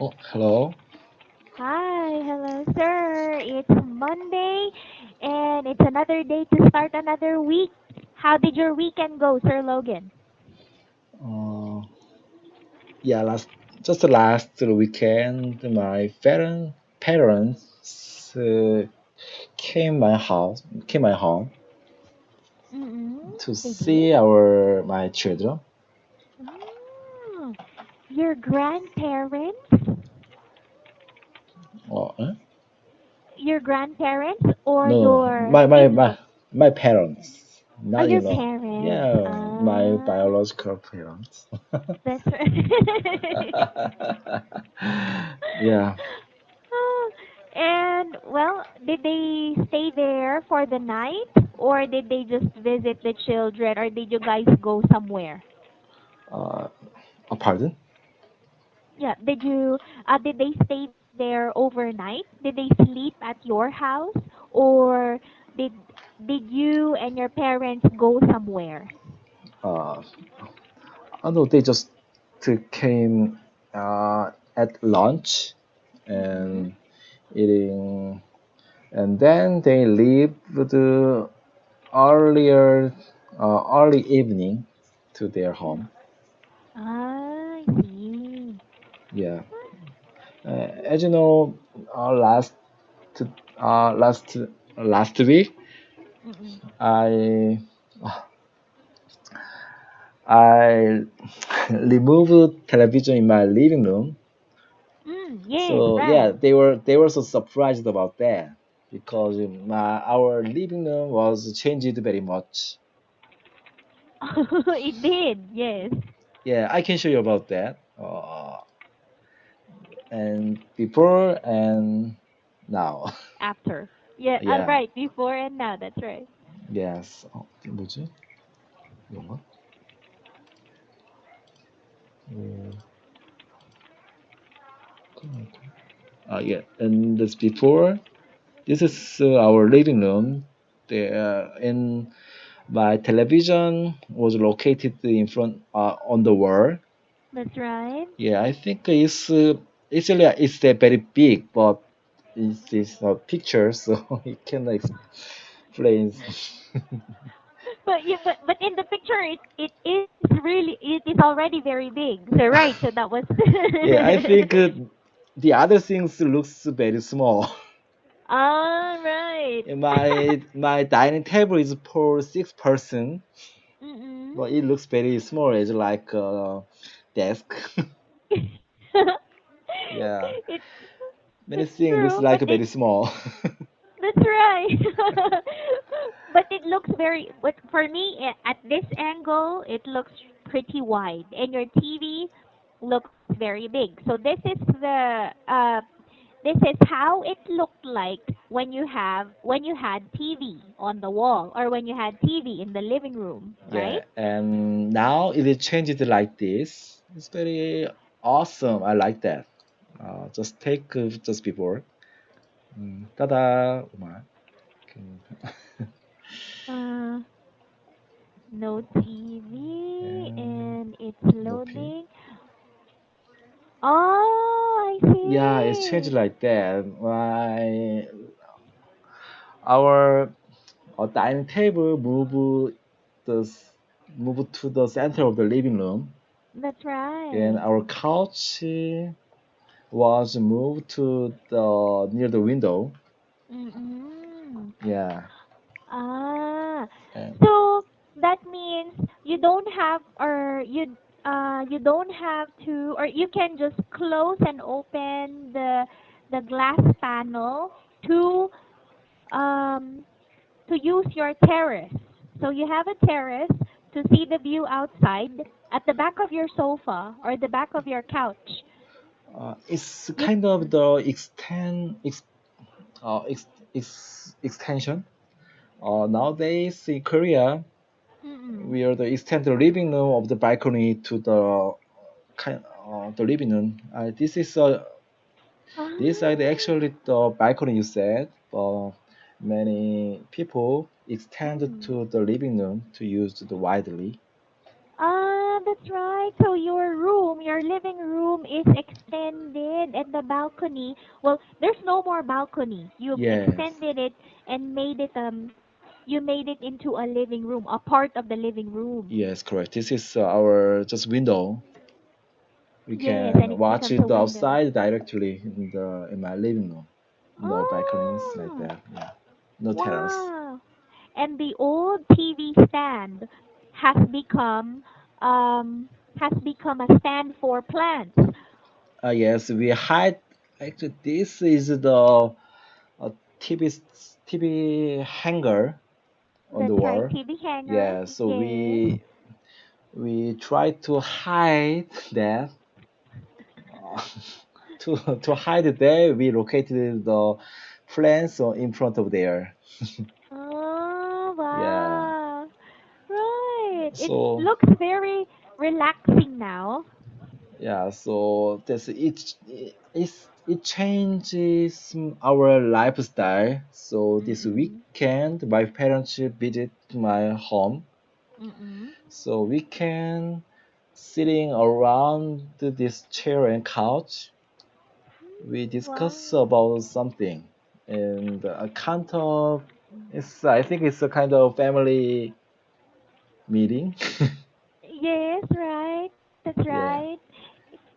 Oh, hello. Hi, hello, sir. It's Monday, and it's another day to start another week. How did your weekend go, Sir Logan? Uh, yeah, last weekend, my parents came my home Mm-mm, to they did? see our my children. Mm, your grandparents? Oh, eh? Your grandparents or No, your in-laws? my parents, not Your in law. parents. Yeah, my biological parents. That's right. Yeah. Oh, and well, did they stay there for the night or did they just visit the children or did you guys go somewhere? Uh, Pardon? Yeah, did they stay there overnight? Did they sleep at your house or did did you and your parents go somewhere? Uh, no, they just came at lunch Mm-mm. and eating, and then they leave earlier, early evening to their home. I see. Yeah, as you know, uh, last last week, Mm-mm. I I removed television in my living room. Yes, So yeah, right. they were so surprised about that because our living room was changed very much. It did, yes. Yeah, I can show you about that. And before and now. After. Yeah, Yeah. right, before and now, that's right. Yes. 뭐지? 이건가? 어, yeah. And this before. This is our living room. And my television was located in front on the wall. That's right. Yeah, I think actually it's very big, but it's a picture, so it cannot explain. But in the picture it is really it is already very big. So right, so that was Yeah, I think the other things looks very small. all right. And my dining table is for 6 person, Mm-mm. but it looks very small. It's like a desk. Yeah, It many it's things looks true, like but it very small. that's right. But it looks very, but for me, at this angle, it looks pretty wide, and your TV looks very big. So this is how it looked like when you had TV on the wall or when you had TV in the living room, right? Yeah, and now it is changed like this. It's very awesome. I like that. Just take just before. Ta-da! Uma. Uh, no TV, And and it's 높이. loading. Oh, I Yeah, it's changed see. like that. Our dining table the move to the center of the living room, That's and right. our couch was moved to the near the window. Mm-mm. Yeah, Ah, and so that means you don't have you don't have to or you can just close and open the glass panel to um to use your terrace. So you have a terrace to see the view outside at the back of your sofa or the back of your couch. it's You kind of the extension. Nowadays in Korea, mm-mm. we are the extend the living room of the balcony to the living room. This side Ah, actually the balcony you said, but many people extend mm. to the living room to use the widely. Ah, that's right. So your room, your living room is extended and the balcony, well, there's no more balcony. You've Yes, extended it and made it you made it into a living room, a part of the living room. yes, correct. This is our just window. We Yes, and can it watch becomes a it window. outside directly in my living room. No balconies like Oh, that. Yeah, no terrace. wow. And the old TV stand has become um a stand for plants. Yes, we hide. Actually, this is the TV TV hanger on the That's right, wall. TV hanger. Yeah, so Yes. we try to hide that. To hide it there, we located the plants in front of there. Oh, Yeah. wow. Right. It So looks very relaxing now. yeah, so that's it changes our lifestyle. So this Mm-mm. weekend, my parents visit my home, Mm-mm. so we can sitting around this chair and couch. We discuss Wow. about something, and a kind of it's I think it's a kind of family meeting. Yes, right. That's Yeah. right.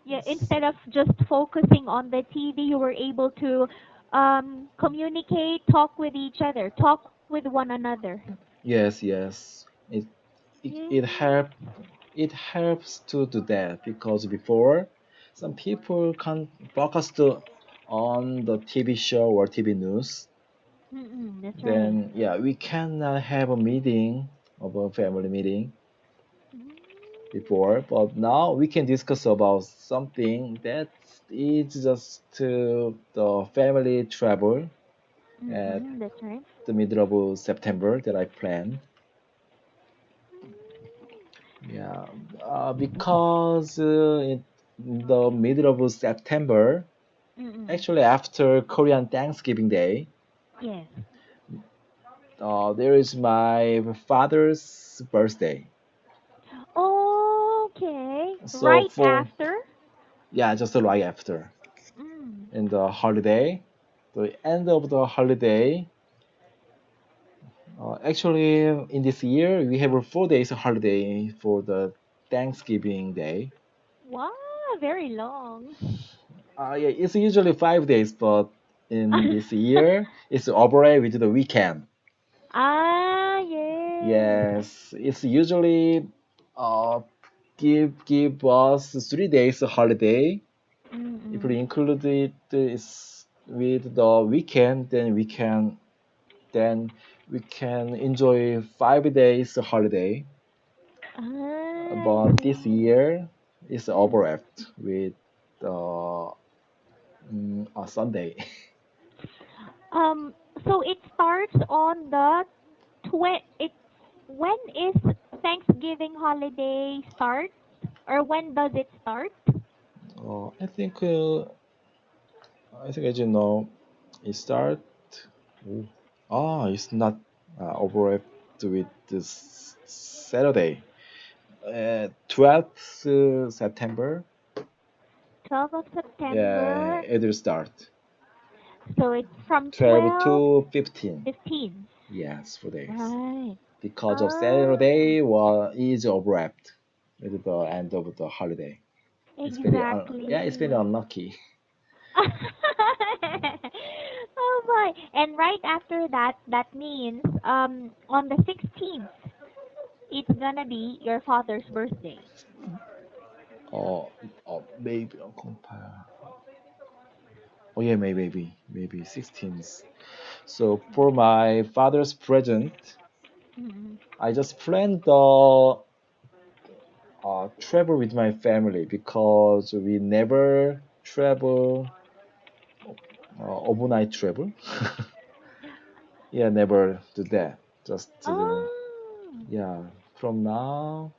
Yeah, instead of just focusing on the TV, you were able to communicate, talk with each other, talk with one another. Yes, yes. It, it Yes. help it helps to do that because before some people can focus on the TV show or TV news. Mm-mm, that's right. Then yeah, we can have a meeting of a family meeting Mm, before, but now we can discuss about something that is just the family travel at mm-mm, that's right. the middle of September that I planned. Yeah, because in the middle of September, Mm-mm. actually after Korean Thanksgiving Day, Yes. there is my father's birthday. Okay. So Right for after. yeah, just right after Mm. in the holiday, the end of the holiday. Actually, in this year we have a 4 days holiday for the Thanksgiving Day. Wow, very long. Yeah, it's usually 5 days, but in this year it's overlay with the weekend. Ah, yes. Yes, it's usually uh give us 3 days holiday. If we Mm-mm. include it is with the weekend, then we can enjoy 5 days holiday. I But this see. year is overlapped with a Sunday. Um, so it starts on the it's when is Thanksgiving holiday start or when does it start? I think as you know, it start. Oh, it's not overlapped with this Saturday. 12th September. 12th of Yeah, September. it will start. So it's from 12 12, to 15. 15. Yes, 4 days. Right. Because of Oh, Saturday is overlapped with the end of the holiday. It's very exactly. unlucky. Oh my. And right after that, that means on the 16th, it's gonna be your father's birthday. Or maybe compare. Oh yeah, maybe 16th. So for my father's present, Mm-mm. I just planned the travel with my family because we never travel overnight travel. Yeah, never do that. Just Oh. yeah, from now,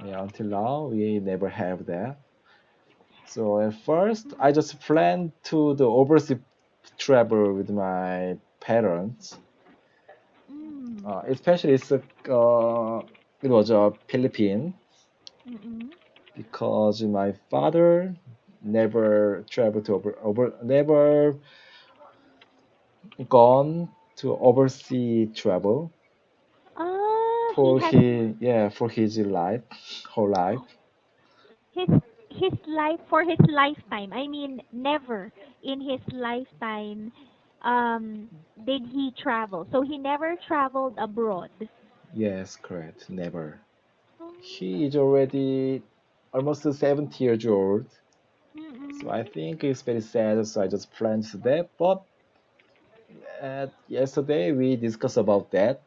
yeah, until now we never have that. So at first, I just planned to the overseas travel with my parents. Mm. Especially it was a Philippines. Mm-mm. because my father never traveled to never gone to overseas travel He for has his life, whole life. his his life for his lifetime. I mean, never in his lifetime did he travel. So he never traveled abroad. Yes, correct. Never. He Mm, is already almost 70 years old. So I mm-mm, think it's very sad. So I just planned that. But yesterday we discussed about that.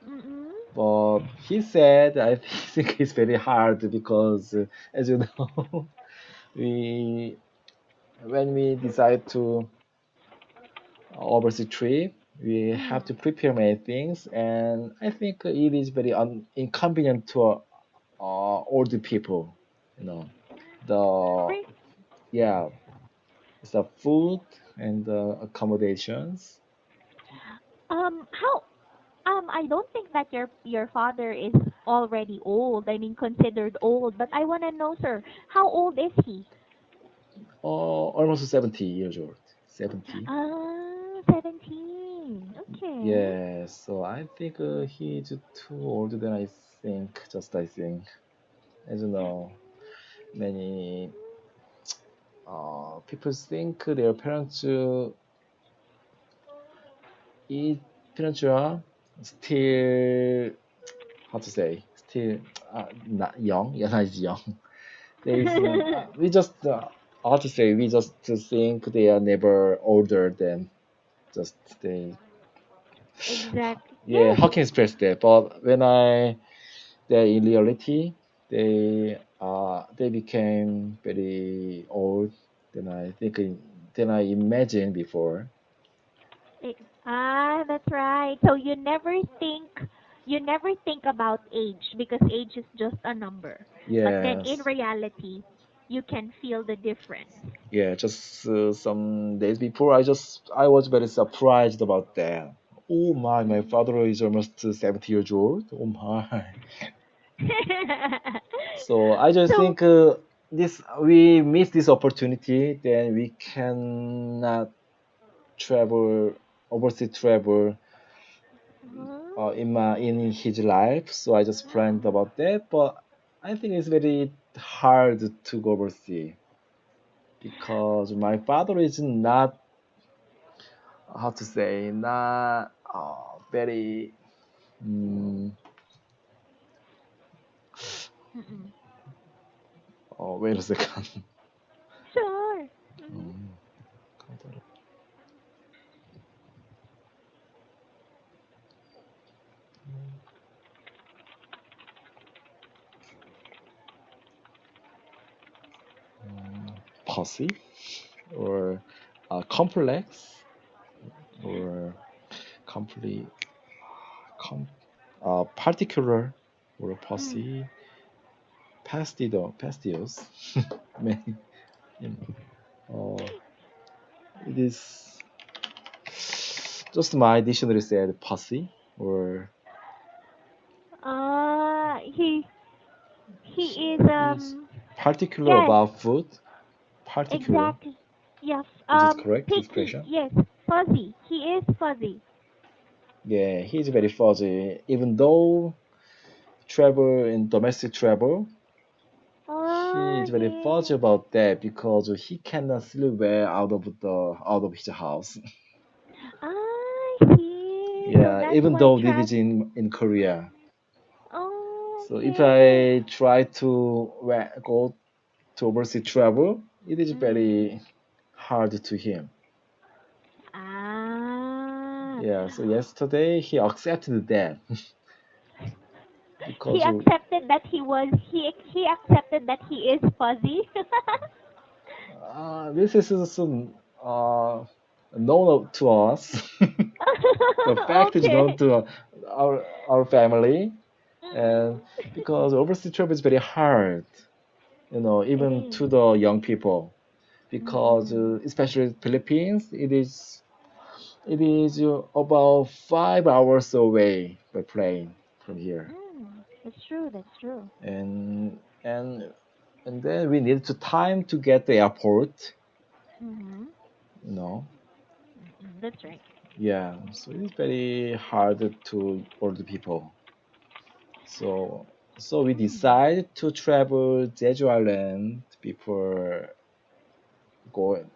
mm-mm, But he said I think it's very hard because, as you know, we when we decide to overseas trip, we have to mm. prepare many things, and I think it is very inconvenient to older people. You know, the Re- yeah, the food and the accommodations. how I don't think that your father is already old. I mean, considered old. But I wanna know, sir, how old is he? Almost 70 years old. 70. 17. Okay. Yeah, so I think he's too old than I think. Just I think, as you know, many people think their parents eat parents are still how to say still not young. Yeah, not young. There is we just how to say we just think they are never older than just they. Exactly. Yeah, Yes. how can I express that? But when I they in reality they became very old than I think than I imagined before. Eh, that's right. So you never think about age because age is just a number. But then in Yes, reality, you can feel the difference. yeah. Just some days before, I was very surprised about that. Oh my Mm. father is almost 70 years old. Oh my. So I just So, think this we miss this opportunity, then we cannot travel overseas travel in his life. So I just planned mm, about that, but I think it's very hard to go overseas because my father is not how to say not very. Mm, mm-mm. wait a second. Sure. Mhm. 음, Pussy or complex or complete com particular or Mm. pussy pastilles. Many, you it is just my dictionary said pussy or He is he is particular yes, about food. Particular, exactly. Yes. is it correct Picky. expression? Yes. Fuzzy. He is fuzzy. Yeah, he's very fuzzy. Even though travel in domestic travel, he Oh, is very fuzzy yeah. about that because he cannot sleep well out of his house. I see. So Yeah, that's even why though this is travel. in Korea. So if Okay. I try to go to overseas travel, it is Mm. very hard to him. Ah. Yeah, so yesterday he accepted that He because accepted that he accepted that he is fuzzy. this is some known to us. The fact is known Okay. to our family, and Mm-mm. because overseas travel is very hard, It even is. to the young people, because Mm-mm. especially Philippines, it is about 5 hours away by plane from here, Mm. That's true. That's true. and and then we need to time to get the airport. Mm-hmm. You know, That's right. yeah. So it's very hard to all the people. So we Mm. decide to travel Jeju Island before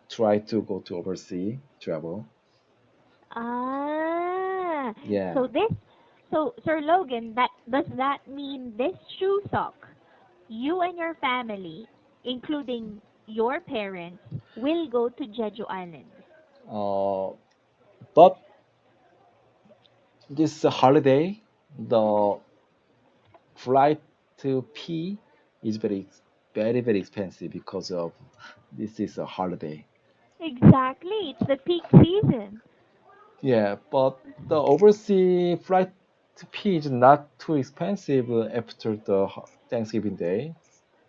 try to go to overseas travel. Ah, Yeah. so this, so Sir Logan, that does that mean this shoe sock, you and your family, including your parents, will go to Jeju Island? Uh, but this holiday, Mm-hmm. the flight to P is very expensive because of this is a holiday. Exactly, it's the peak season. Yeah, but the overseas flight to P is not too expensive after the Thanksgiving Day.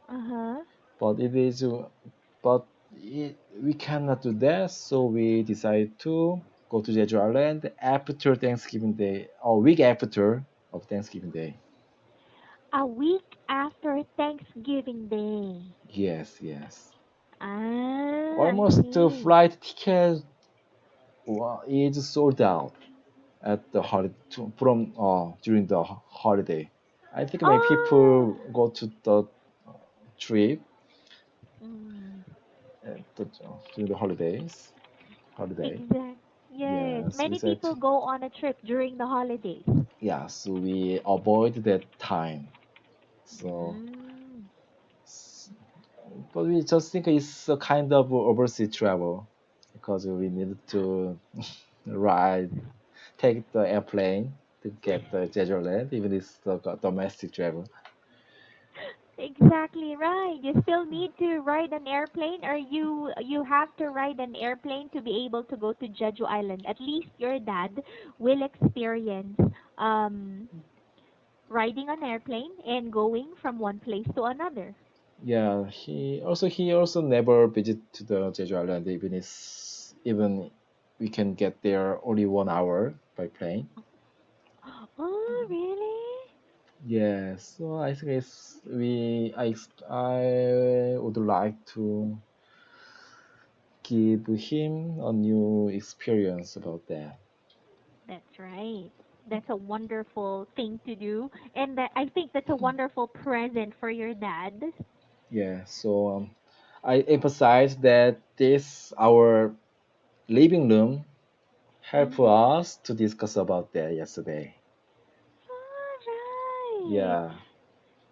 Uh huh. But but we cannot do that, so we decided to go to Jeju Island after Thanksgiving Day, a week after of Thanksgiving Day. A week after Thanksgiving Day. Yes, yes. Ah, I Almost the see. flight ticket is sold out at the from during the holiday. I think many Oh. people go to the trip Mm, during the holiday. exact. Yes, Yes, we many said people go on a trip during the holidays. yeah, so we avoid that time. So, Mm. s- but we just think it's a kind of overseas travel because we need to ride, take the airplane to get the Jeju land, even it's the domestic travel. Exactly right. You still need to ride an airplane, or you have to ride an airplane to be able to go to Jeju Island. At least your dad will experience um riding an airplane and going from one place to another. Yeah, he also never visit to the Jeju Island, even we can get there only 1 hour by plane. Oh, really? Yeah, so I think I would like to give him a new experience about that. That's right. That's a wonderful thing to do, and that, I think that's a wonderful present for your dad. Yeah, so I emphasize that this our living room helped Mhm. us to discuss about that yesterday. All right. Yeah,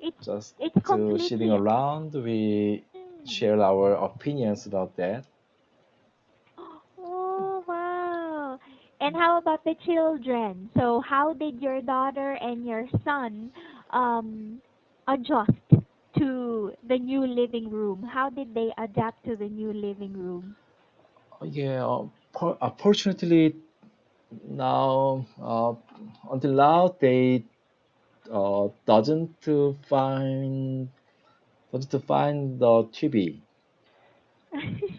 It's just it's to sitting completely. around, we Mm. share our opinions about that. Oh wow. And how about the children? So how did your daughter and your son um adjust to the new living room? How did they adapt to the new living room? Yeah, unfortunately now until now they doesn't find the TV.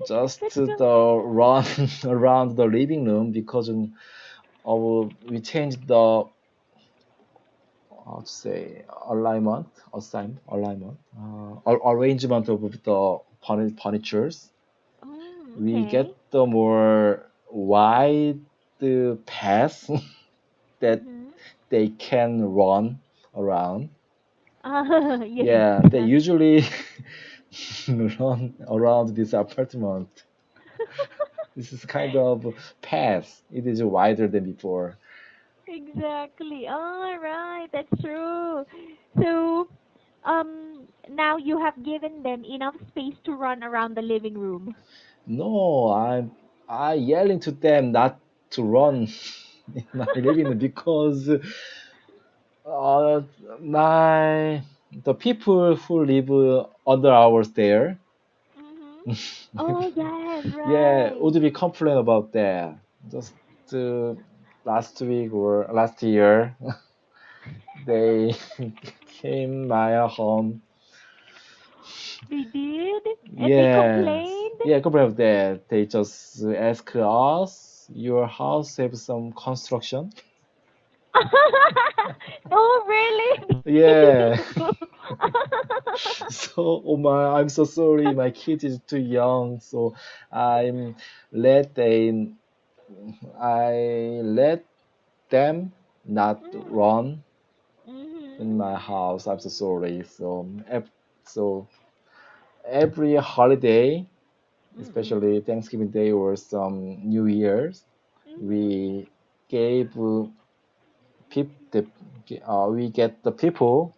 Just That's to good. the run around the living room because we changed the how to say alignment arrangement of the furnitures. We get Okay. the more wide path that Mhm. they can run around. Yes. Yeah, they usually run around this apartment. This is kind of path. It is wider than before. Exactly. All right, that's true. So, now you have given them enough space to run around the living room. No, I yelling to them not to run in my living room because uh, my the people who live under our stair, Mhm. Oh yes, yeah, right. would be complain about that. Just uh, last week or last year, they came my home. They did, and they Yes, complained. yeah, complain of that. They just ask us, your house have some construction. No, really? Yeah. So, oh my, I'm so sorry. My kid is too young, so I'm let they I let them not Mm. run in Mhm. my house. I'm so sorry. So every holiday, Mm-mm. especially Thanksgiving Day or some New Year's, Mhm. we gave we get the people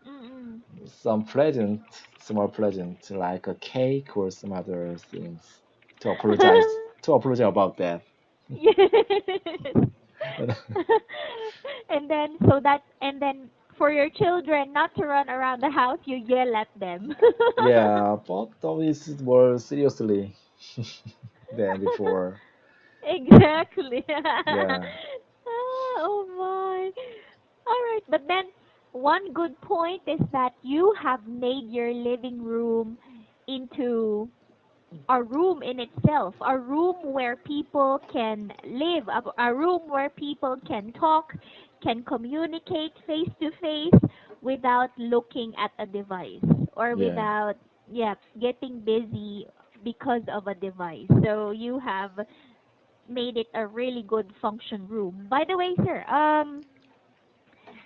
Mm-mm. some present, small present like a cake or some other things to apologize about that. Yes. And then for your children not to run around the house, you yell at them. Yeah, but always more seriously than before. Exactly. Yeah, Oh my. All right, but then one good point is that you have made your living room into a room in itself, a room where people can live, a room where people can talk, can communicate face to face without looking at a device or yeah. without, yeah, getting busy because of a device. So you have made it a really good function room. By the way, sir,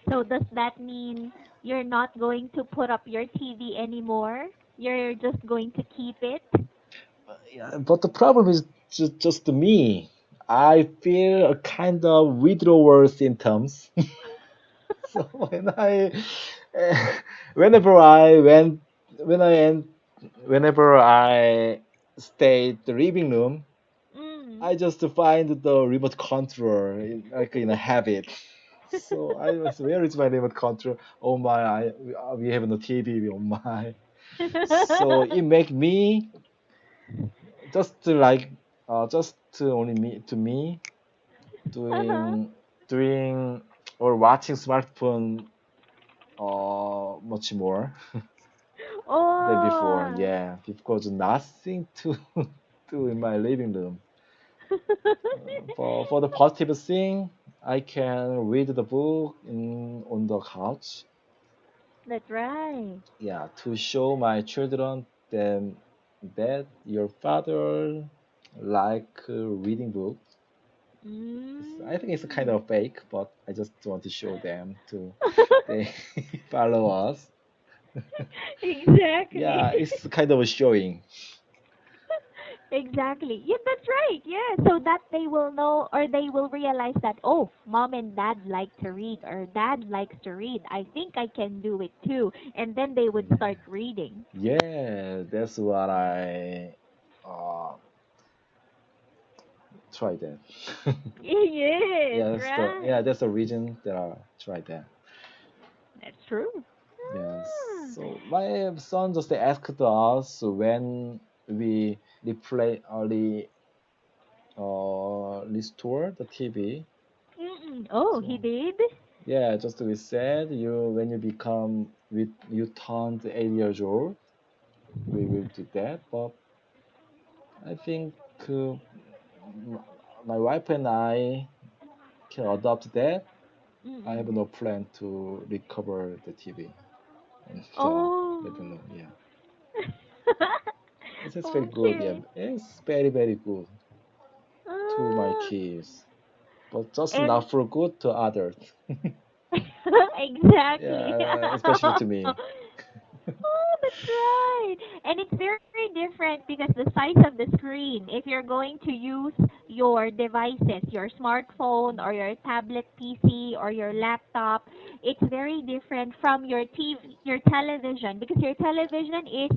so does that mean you're not going to put up your TV anymore? You're just going to keep it? Yeah, but the problem is just me. I feel a kind of withdrawal symptoms. So eh, whenever I went, when I en- whenever I stay the living room, Mm. I just find the remote control like in a habit. So I was, where is my remote control? Oh my, we have no TV. Oh my. So it make me just to like just to only me to me Uh-huh. doing or watching smartphone much more than before. Oh. Yeah, because nothing to do in my living room. For the positive thing, I can read the book in on the couch. That's right. Yeah, to show my children then that your father like reading books. I think it's a kind Mm. of fake, but I just want to show them to they follow us. Exactly. Yeah, it's kind of a showing. Exactly. Yeah, that's right. Yeah, so that they will know or they will realize that, oh, mom and dad like to read or dad likes to read. I think I can do it too. And then they would start reading. Yeah, that's what I uh try that. Yes, Yeah, right. that's the reason that I tried that. That's true. Yes. Ah, So my son just asked us when we restore the TV. mm-mm. Oh, he So did? yeah, just we said you when you become with you turned 8 years old, we will do that. But I think m- my wife and I can adopt that. I have Mm-mm. no plan to recover the TV and the living Oh. room. Yeah, it's very good. Yeah, Okay. it's very good to my Ah, kids, but just and not for good to others. exactly. Yeah, especially to me. Oh, that's right. And it's very different because the size of the screen, if you're going to use your devices, your smartphone or your tablet PC or your laptop, it's very different from your TV, your television, because your television is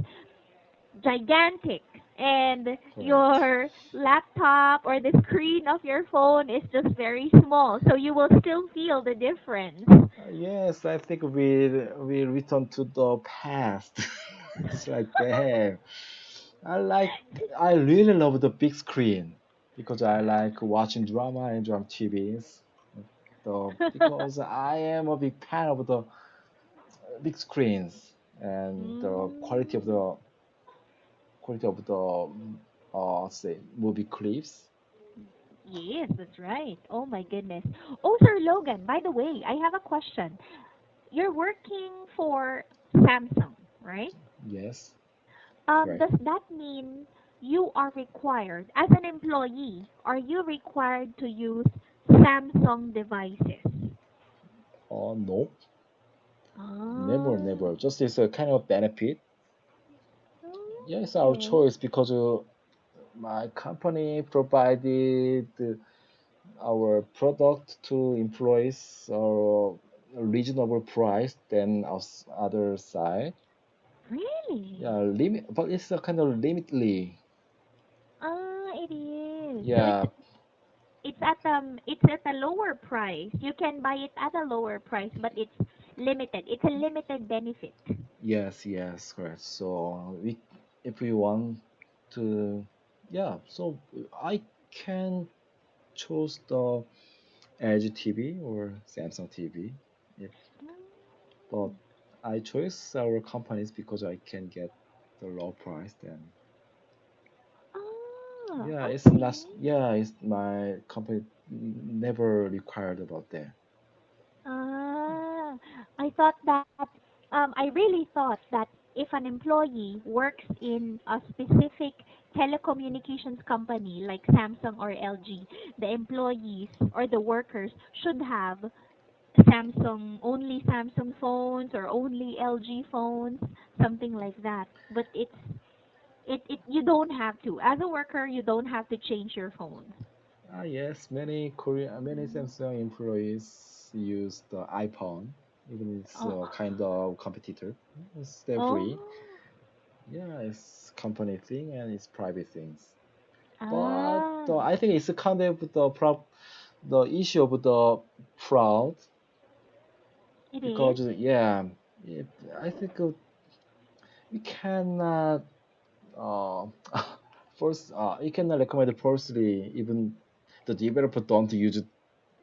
gigantic and Correct. your laptop or the screen of your phone is just very small, so you will still feel the difference. Yes, I think we return to the past. It's like that. I like I really love the big screen because I like watching drama and drama TVs. Because I am a big fan of the big screens and the Mm. quality of the say movie clips. Yes, that's right. Oh my goodness. Oh, Sir Logan, by the way, I have a question. You're working for Samsung, right? Yes, Does correct. that mean you are required, as an employee, are you required to use Samsung devices? No, never, Oh, never. Just it's a kind of benefit. Yeah, it's our okay. choice because my company provided our product to employees are a reasonable price than us other side. Really? Yeah, limit, but it's a kind of limitly. Ah, it is. So Yeah, it's at a lower price. You can buy it at a lower price, but it's limited. It's a limited benefit. yes, yes, correct. So we, if we want to, yeah, so I can choose the LG TV or Samsung TV. If, but Mm. I choose our companies because I can get the low price. Then Ah, yeah, it's not. okay. Yeah, it's my company never required about that. Ah, I thought that, I really thought that if an employee works in a specific telecommunications company like Samsung or LG, the employees or the workers should have only Samsung phones or only LG phones, something like that. But you don't have to. As a worker, you don't have to change your phone. Ah, yes, many Mm. Samsung employees use the iPhone, even it's Oh, a kind of competitor. It's still oh, free. Yeah, it's company thing and it's private things. But ah, I think it's kind of the issue of the fraud it is. because yeah, it, I think we cannot uh, first you cannot recommend firstly even the developer don't use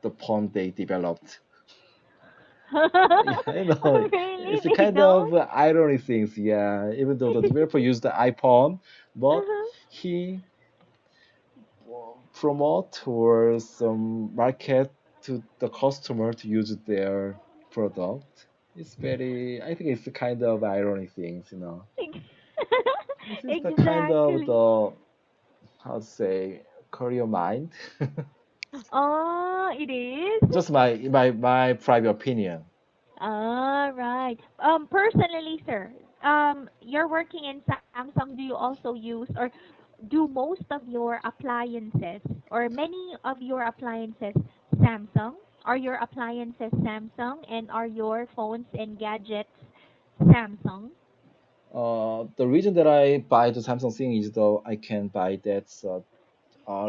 the phone they developed. Yeah, I know. Oh, really? It's a They kind don't? of ironic things. Yeah, even though the developer used the iPhone, but Uh-huh. he promote or some market to the customer to use their product. It's very, I think it's the kind of ironic things. Ex- This is the kind of Exactly. how to say, career mind. Oh, it is? Just my private opinion. All right. Personally, sir, you're working in Samsung. Do you also use, or do most of your appliances, or many of your appliances Samsung? Are your appliances Samsung, and are your phones and gadgets Samsung? The reason that I buy the Samsung thing is though I can buy that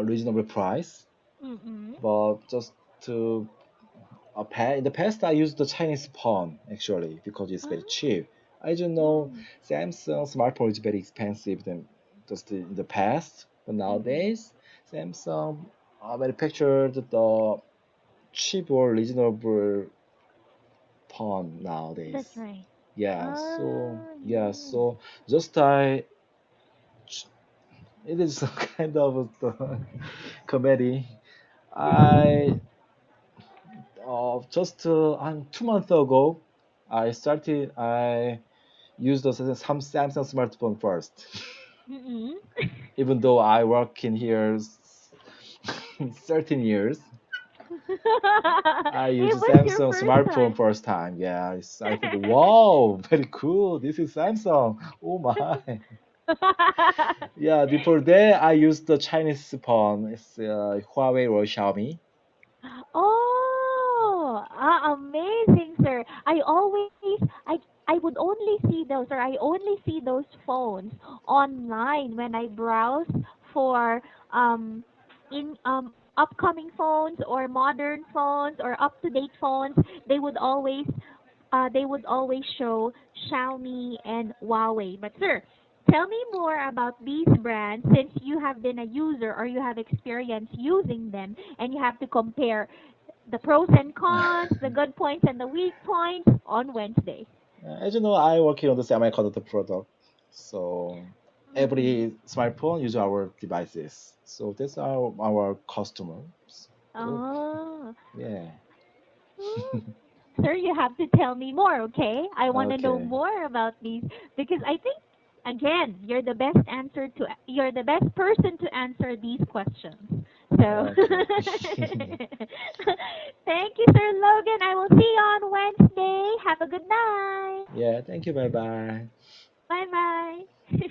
reasonable price, Mm-mm. but just to in the past I used the Chinese phone actually because it's very Ah, cheap. I don't know mm, Samsung smartphone is very expensive than just in the past, but mm-mm. nowadays Samsung manufactured the cheap or reasonable phone nowadays. That's right. Yeah, so Ah, yeah, yes. so just I it is a kind of the comedy. I just 2 months ago I used the some Samsung smartphone first. Mm-mm. Even though I work in here 13 years, I It used was your Samsung first smartphone time. first time. Yeah, I think, wow, very cool. This is Samsung. Oh my. Yeah, before that, I used the Chinese phone. It's Huawei or Xiaomi. Oh, amazing, sir. I would only see those, or I only see those phones online when I browse for um in upcoming phones or modern phones or up-to-date phones. They would always they would always show Xiaomi and Huawei. But sir, tell me more about these brands since you have been a user or you have experience using them and you have to compare the pros and cons, the good points and the weak points on Wednesday. As you know, I working on the semiconductor product. So Mm. every smartphone use our devices. So that's our customers. So Oh. yeah. Hmm. Sir, you have to tell me more, okay? I want to know Okay. more about these because I think again, you're the best person to answer these questions. So Okay. thank you, Sir Logan. I will see you on Wednesday. Have a good night. Yeah. Thank you. Bye bye. Bye bye.